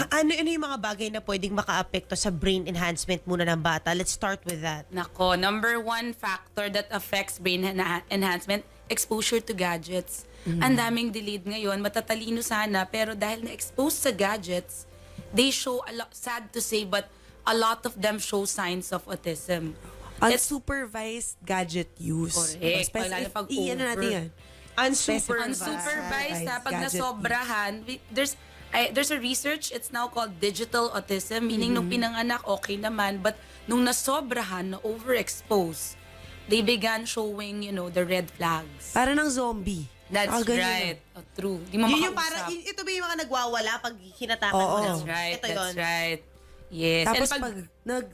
Ano yung mga bagay na pwedeng makaapekto sa brain enhancement muna ng bata? Let's start with that. Nako, number one factor that affects brain enhancement, exposure to gadgets. Ang daming delayed ngayon, matatalino sana, pero dahil na-expose sa gadgets, they show, sad to say, but a lot of them show signs of autism. Unsupervised gadget use. Correct. Lalo pag over. natin yan. Unsupervised na pag gadget nasobrahan, there's a research, it's now called digital autism, meaning nung pinanganak, okay naman, but nung nasobrahan, na overexpose, they began showing, the red flags. Para ng zombie. That's right. Oh, true. Di mo Yun yung makausap. ito ba yung mga nagwawala pag hinatakan mo? That's right. Ito That's yun. right. Yes. Tapos And pag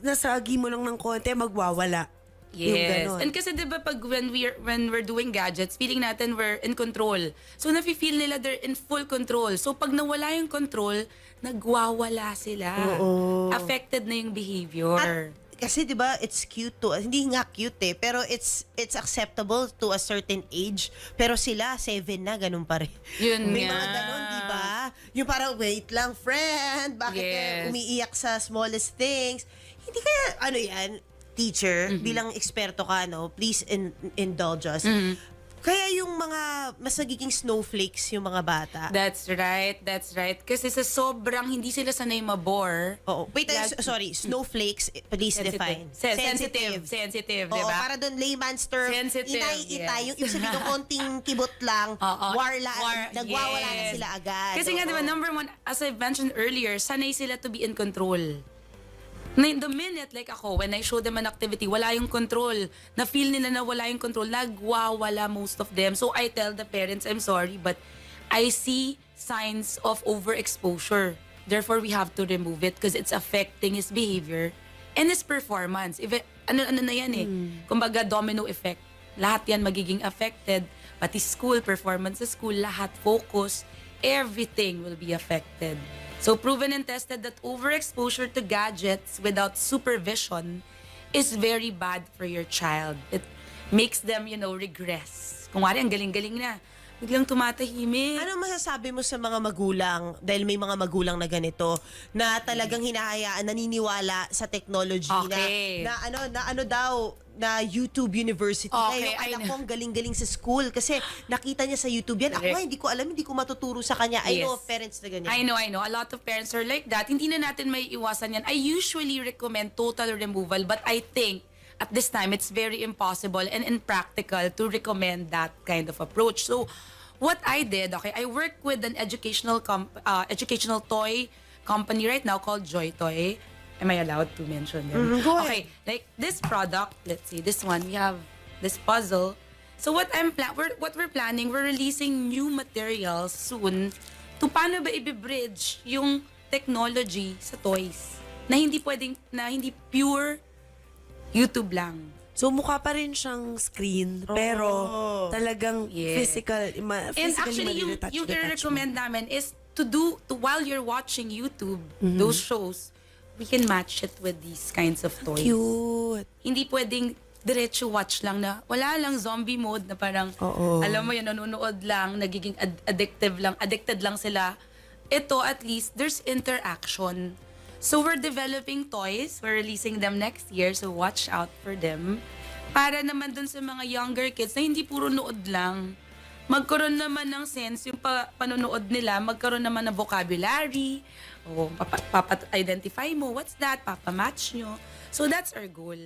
nasagi mo lang ng konti, magwawala. Yung yes. ganon. And kasi 'di ba pag when we're doing gadgets, feeling natin we're in control. So nafi-feel nila they're in full control. So pag nawala yung control, nagwawala sila. Affected na yung behavior. Kasi 'di ba, it's cute to, hindi nga cute pero it's acceptable to a certain age. Pero sila 7 na ganun pa rin. Yun May nga. mga ganun, 'di ba? Yung parang wait lang, friend, bakit ka Yes. umiiyak sa smallest things? Hindi kaya teacher, bilang eksperto ka, please indulge us. Kaya yung mga mas nagiging snowflakes yung mga bata. That's right. Kasi sa sobrang hindi sila sanay mabore. Oo. Wait, sorry. Snowflakes, please define. Sensitive, Oo, di ba? para doon layman's term, Sensitive, inay-ita, yes. yung ibig sabihin ng konting kibot lang, nagwawala na yes. sila agad. Kasi nga, Oo. di ba, number one, as I mentioned earlier, sanay sila to be in control. The minute, like ako, when I show them an activity, wala yung control. Na-feel nila na wala yung control, nagwawala most of them. So I tell the parents, I'm sorry, but I see signs of overexposure. Therefore, we have to remove it because it's affecting his behavior and his performance. Ano na yan Kumbaga, domino effect. Lahat yan magiging affected. Pati school, performance sa school, lahat, focus, everything will be affected. So proven and tested that overexposure to gadgets without supervision is very bad for your child. It makes them, regress. Kung wari, ang galing-galing na. Biglang tumatahimik. Ano masasabi mo sa mga magulang, dahil may mga magulang na ganito, na talagang hinahayaan, naniniwala sa technology Okay. na YouTube University. Okay, Yung I anak know. ko ang galing-galing sa school kasi nakita niya sa YouTube yan. Ako Correct. hindi ko alam, hindi ko matuturo sa kanya. I know Yes. of parents na ganyan. I know. A lot of parents are like that. Hindi na natin may iwasan yan. I usually recommend total removal, but I think at this time, it's very impossible and impractical to recommend that kind of approach. So, what I did, I work with an educational toy company right now called Joy Toy. Am I allowed to mention them? Go ahead. Okay, like this product, let's see, this one, we have this puzzle. So what we're planning, we're releasing new materials soon to paano ba i-bridge yung technology sa toys na hindi pure YouTube lang. So mukha pa rin siyang screen, pero talagang Yes. physically And actually, yung i-recommend namin is while you're watching YouTube, those shows, we can match it with these kinds of toys. Cute. Hindi pwedeng diretso watch lang na wala lang zombie mode na parang alam mo yun, nanonood lang, nagiging addicted lang sila. Ito, at least, there's interaction. So we're developing toys, we're releasing them next year, so watch out for them. Para naman dun sa mga younger kids na hindi puro nood lang, magkaroon naman ng sense yung panonood nila, magkaroon naman ng vocabulary, o papa-identify mo, what's that, papa-match nyo. So that's our goal.